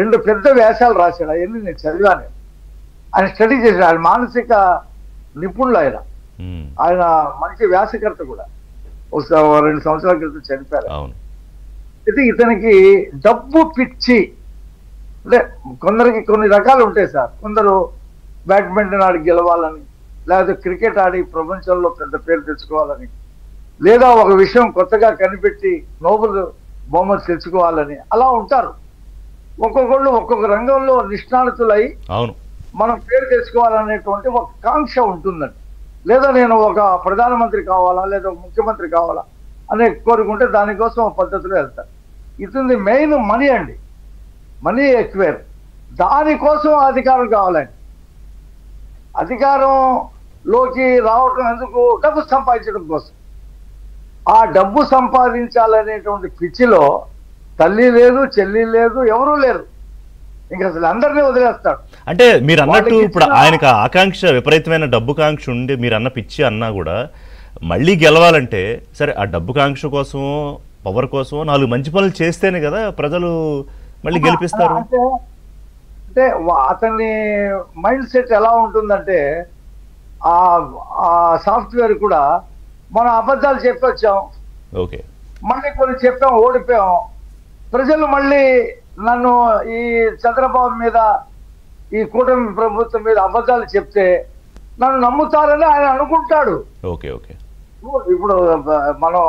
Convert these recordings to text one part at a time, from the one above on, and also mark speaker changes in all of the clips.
Speaker 1: 2 పెద్ద వ్యాసాలు రాశాడు. అవన్నీ నేను చదివాను. ఆయన స్టడీ చేశాడు. ఆయన మానసిక నిపుణులు ఆయన. ఆయన మంచి వ్యాసకర్త కూడా. 2 సంవత్సరాల క్రితం చనిపోయారు. అయితే ఇతనికి డబ్బు పిచ్చి అంటే కొందరికి కొన్ని రకాలు ఉంటాయి సార్. కొందరు బ్యాడ్మింటన్ ఆడి గెలవాలని, లేకపోతే క్రికెట్ ఆడి ప్రపంచంలో పెద్ద పేరు తెచ్చుకోవాలని, లేదా ఒక విషయం కొత్తగా కనిపెట్టి నోబెల్ బహుమతి తెచ్చుకోవాలని అలా ఉంటారు. ఒక్కొక్కళ్ళు ఒక్కొక్క రంగంలో నిష్ణాతులై మనం పేరు తెచ్చుకోవాలనేటువంటి ఒక కాంక్ష ఉంటుందండి. లేదా నేను ఒక ప్రధానమంత్రి కావాలా, లేదా ముఖ్యమంత్రి కావాలా అనే కోరుకుంటే దానికోసం ఒక పద్ధతిలో వెళ్తారు. ఇతని మెయిన్ మనీ అండి, మనీ ఎక్వైర్. దానికోసం అధికారం కావాలండి. అధికారంలోకి రావటం ఎందుకు? డబ్బు సంపాదించడం కోసం. ఆ డబ్బు సంపాదించాలనేటువంటి పిచ్చిలో తల్లి లేదు, చెల్లి లేదు, ఎవరూ లేరు. ఇంకా అసలు అందరినీ వదిలేస్తాడు.
Speaker 2: అంటే మీరు అన్నట్టు ఇప్పుడు ఆయనకు ఆకాంక్ష, విపరీతమైన డబ్బు కాంక్ష ఉండి మీరు అన్న పిచ్చి అన్నా కూడా మళ్ళీ గెలవాలంటే సరే ఆ డబ్బు కాంక్ష కోసం, పవర్ కోసం 4 మంచి పనులు చేస్తేనే కదా ప్రజలు మళ్ళీ గెలిపిస్తారు.
Speaker 1: అంటే అతని మైండ్ సెట్ ఎలా ఉంటుందంటే ఆ సాఫ్ట్వేర్ కూడా మనం అబద్ధాలు చెప్పొచ్చాం, మళ్ళీ కొన్ని చెప్పాం, ఓడిపోయాం. ప్రజలు మళ్ళీ నన్ను ఈ చంద్రబాబు మీద, ఈ కూటమి ప్రభుత్వం మీద అబద్ధాలు చెప్తే నన్ను నమ్ముతారని ఆయన అనుకుంటాడు. ఇప్పుడు మనం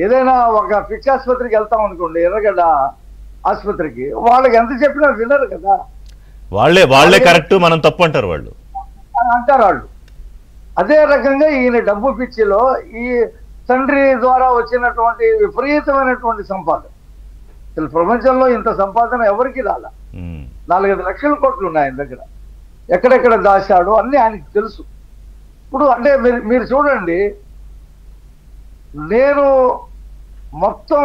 Speaker 1: ఏదైనా ఒక పిచ్చి ఆసుపత్రికి వెళ్తాం అనుకోండి, ఎర్రగడ్డ ఆసుపత్రికి, వాళ్ళకి ఎంత చెప్పినా వినరు కదా.
Speaker 2: వాళ్ళే కరెక్ట్, మనం తప్పు అంటారు వాళ్ళు.
Speaker 1: అదే రకంగా ఈయన డబ్బు పిచ్చిలో ఈ తండ్రి ద్వారా వచ్చినటువంటి విపరీతమైనటువంటి సంపాదన, అసలు ప్రపంచంలో ఇంత సంపాదన ఎవరికి రాలా. 4-5 లక్షల కోట్లు ఉన్నాయి ఆయన దగ్గర. ఎక్కడెక్కడ దాచాడో అన్నీ ఆయనకి తెలుసు. ఇప్పుడు అంటే మీరు చూడండి, నేను మొత్తం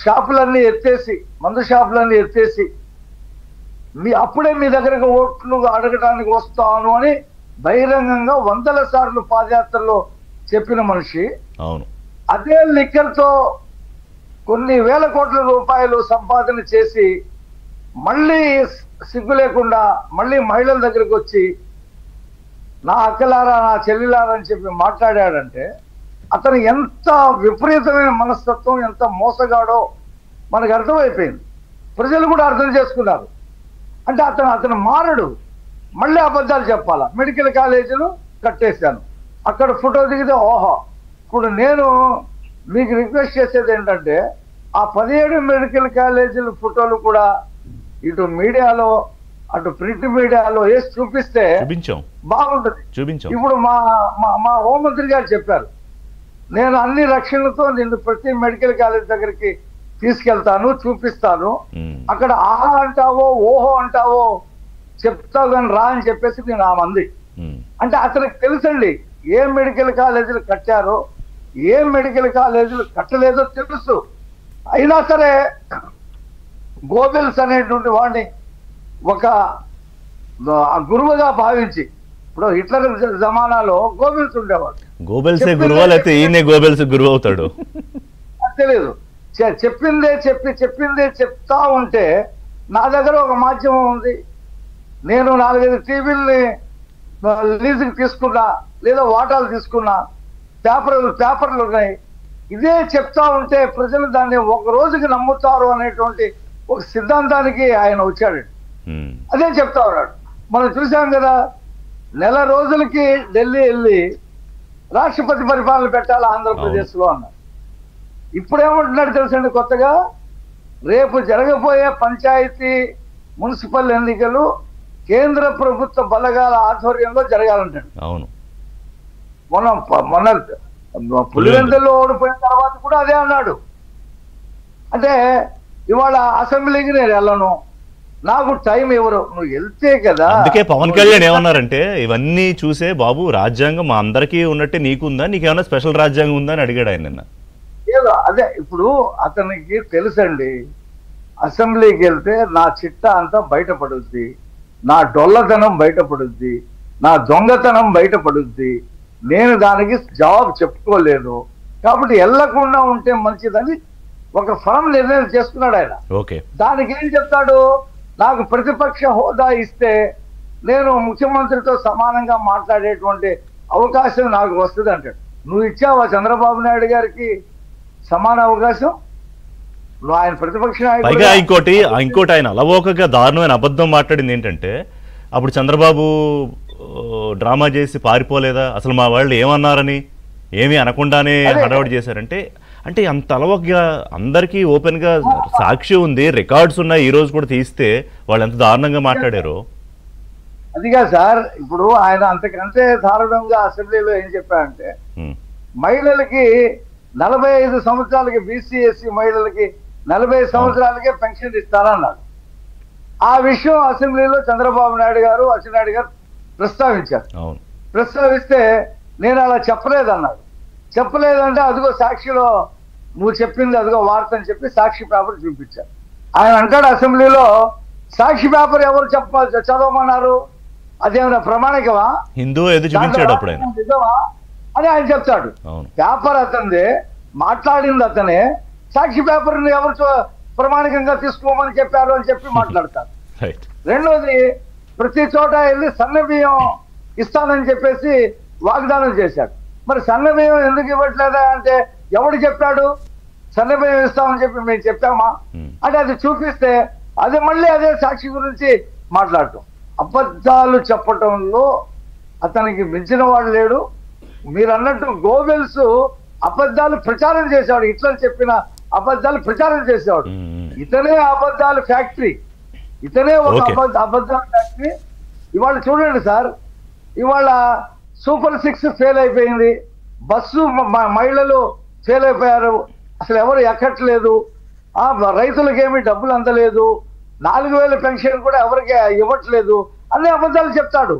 Speaker 1: షాపులన్నీ ఎత్తేసి, మందు షాపులన్నీ ఎత్తేసి అప్పుడే మీ దగ్గరకు ఓట్లు అడగడానికి వస్తాను అని బహిరంగంగా 100ల సార్లు పాదయాత్రలో చెప్పిన మనిషి, అదే లిక్కర్తో కొన్ని వేల కోట్ల రూపాయలు సంపాదన చేసి మళ్ళీ సిగ్గు లేకుండా మళ్ళీ మహిళల దగ్గరకు వచ్చి నా అక్కలారా, నా చెల్లిలారా అని చెప్పి మాట్లాడాడంటే అతను ఎంత విపరీతమైన మనస్తత్వం, ఎంత మోసగాడో మనకు అర్థమైపోయింది. ప్రజలు కూడా అర్థం చేసుకున్నారు. అంటే అతను మారడు, మళ్ళీ అబద్ధాలు చెప్పాలా. మెడికల్ కాలేజీలు కట్టేశాను, అక్కడ ఫోటో దిగితే ఓహో. ఇప్పుడు నేను మీకు రిక్వెస్ట్ చేసేది ఏంటంటే ఆ 17 మెడికల్ కాలేజీల ఫోటోలు కూడా ఇటు మీడియాలో అటు ప్రింట్ మీడియాలో వేసి చూపిస్తే బాగుంటుంది. ఇప్పుడు మా హోంమంత్రి గారు చెప్పారు, నేను అన్ని రక్షణలతో నిన్ను ప్రతి మెడికల్ కాలేజ్ దగ్గరికి తీసుకెళ్తాను, చూపిస్తాను, అక్కడ ఆహా అంటావో ఓహో అంటావో చెప్తావు కానీ రా అని చెప్పేసి నేను ఆ మంది. అంటే అతనికి తెలుసండి ఏ మెడికల్ కాలేజీలు కట్టారో, ఏ మెడికల్ కాలేజీలు కట్టలేదో తెలుసు. అయినా సరే గోబెల్స్ అనేటువంటి వాడిని ఒక గురువుగా భావించి, ఇప్పుడు హిట్లర్ జమానాలో గోబెల్స్ ఉండేవాడు.
Speaker 2: గోబెల్సే గురువు అయితే ఈయనే గోబెల్స్ గురువు అవుతాడు
Speaker 1: తెలియదు. చెప్పిందే చెప్తా ఉంటే నా దగ్గర ఒక మాధ్యమం ఉంది, నేను 4-5 టీవీల్ని లీజుకి తీసుకున్నా, లేదా వాటాలు తీసుకున్నా, పేపర్లు ఉన్నాయి. ఇదే చెప్తా ఉంటే ప్రజలు దాన్ని ఒక రోజుకి నమ్ముతారు అనేటువంటి ఒక సిద్ధాంతానికి ఆయన వచ్చాడు. అదే చెప్తా ఉన్నాడు. మనం చూసాం కదా, నెల రోజులకి ఢిల్లీ వెళ్ళి రాష్ట్రపతి పరిపాలన పెట్టాలి ఆంధ్రప్రదేశ్లో అన్నారు. ఇప్పుడేమంటున్నాడు తెలుసండి కొత్తగా, రేపు జరగబోయే పంచాయతీ మున్సిపల్ ఎన్నికలు కేంద్ర ప్రభుత్వ బలగాల ఆధ్వర్యంలో జరగాలంటాడు. మొన్న పులివెందుల్లో ఓడిపోయిన తర్వాత కూడా అదే అన్నాడు. అంటే ఇవాళ అసెంబ్లీకి నేను వెళ్ళను, నాకు టైం ఎవరు, నువ్వు వెళ్తే కదా.
Speaker 2: అందుకే పవన్ కళ్యాణ్ ఏమన్నారంటే ఇవన్నీ చూసే బాబు రాజ్యాంగం మా అందరికీ ఉన్నట్టే నీకుందా, నీకేమన్నా స్పెషల్ రాజ్యాంగం ఉందా అని అడిగాడు ఆయన నిన్న.
Speaker 1: అదే ఇప్పుడు అతనికి తెలుసండి, అసెంబ్లీకి వెళ్తే నా చిట్టా అంతా బయటపడుద్ది, నా డొల్లతనం బయటపడుద్ది, నా దొంగతనం బయటపడుద్ది, నేను దానికి జవాబు చెప్పుకోలేను, కాబట్టి వెళ్లకుండా ఉంటే మంచిదని ఒక ఫలం నిర్ణయం చేసుకున్నాడు ఆయన.
Speaker 2: ఓకే.
Speaker 1: దానికి ఏం చెప్తాడు, నాకు ప్రతిపక్ష హోదా ఇస్తే నేను ముఖ్యమంత్రితో సమానంగా మాట్లాడేటువంటి అవకాశం నాకు వస్తుంది అంటాడు. నువ్వు ఇచ్చావా చంద్రబాబు నాయుడు గారికి సమాన అవకాశం? నువ్వు ఆయన ప్రతిపక్ష
Speaker 2: పైగా
Speaker 1: నాయకుడు.
Speaker 2: ఇంకోటి ఆయన అలవోకగా దారుణమైన అబద్ధం మాట్లాడింది ఏంటంటే, అప్పుడు చంద్రబాబు డ్రామా చేసి పారిపోలేదా, అసలు మా వాళ్ళు ఏమన్నారని ఏమీ అనకుండానే హడావుడి చేశారంటే, అంటే అంత అలవోకగా అందరికీ ఓపెన్గా సాక్షి ఉంది, రికార్డ్స్ ఉన్నాయి, ఈ రోజు కూడా తీస్తే వాళ్ళు ఎంత దారుణంగా మాట్లాడారో.
Speaker 1: అదిగా సార్, ఇప్పుడు ఆయన అంతకంటే దారుణంగా అసెంబ్లీలో ఏం చెప్పారంటే, మహిళలకి 45 సంవత్సరాలకి బీసీ ఎస్సీ మహిళలకి 40 సంవత్సరాలకే పెన్షన్ ఇస్తారన్నారు. ఆ విషయం అసెంబ్లీలో చంద్రబాబు నాయుడు గారు అచ్చెన్నాయుడు గారు ప్రస్తావించారు. ప్రస్తావిస్తే నేను అలా చెప్పలేదన్నాడు. చెప్పలేదంటే అదిగో సాక్షిలో నువ్వు చెప్పింది అదిగో వార్త అని చెప్పి సాక్షి పేపర్ చూపించారు. ఆయన అంటాడు అసెంబ్లీలో, సాక్షి పేపర్ ఎవరు చదవమన్నారు, అదేమైనా ప్రమాణికమా,
Speaker 2: హిందూ ఏది చూపించాడు అప్పుడు ఆయన
Speaker 1: నిజమా అని ఆయన చెప్తాడు. పేపర్ అతనిదే, మాట్లాడింది అతనే, సాక్షి పేపర్ ఎవరు ప్రమాణికంగా తీసుకోమని చెప్పారు అని చెప్పి మాట్లాడతారు. రెండోది, ప్రతి చోట వెళ్ళి సన్నబియ్యం ఇస్తానని చెప్పేసి వాగ్దానం చేశాడు. మరి సన్నబియ్యం ఎందుకు ఇవ్వట్లేదా అంటే, ఎవడు చెప్పాడు సన్నబియ్యం ఇస్తామని చెప్పి మేము చెప్పామా అంటే అది చూపిస్తే అది మళ్ళీ అదే సాక్షి గురించి మాట్లాడటం. అబద్ధాలు చెప్పటంలో అతనికి మించిన వాడు లేడు. మీరు అన్నట్టు గోబెల్స్ అబద్ధాలు ప్రచారం చేసేవాడు, ఇట్లా చెప్పిన అబద్ధాలు ప్రచారం చేసేవాడు. ఇతనే అబద్ధాల ఫ్యాక్టరీ, ఇతనే ఒక అబద్ధాల ఫ్యాక్టరీ. ఇవాళ చూడండి సార్, ఇవాళ సూపర్ 6 ఫెయిల్ అయిపోయింది, బస్సు మహిళలు ఫెయిల్ అయిపోయారు, అసలు ఎవరు ఎక్కట్లేదు, రైతులకేమి డబ్బులు అందలేదు, 4000 పెన్షన్ కూడా ఎవరికి ఇవ్వట్లేదు, అన్ని అబద్ధాలు చెప్తాడు.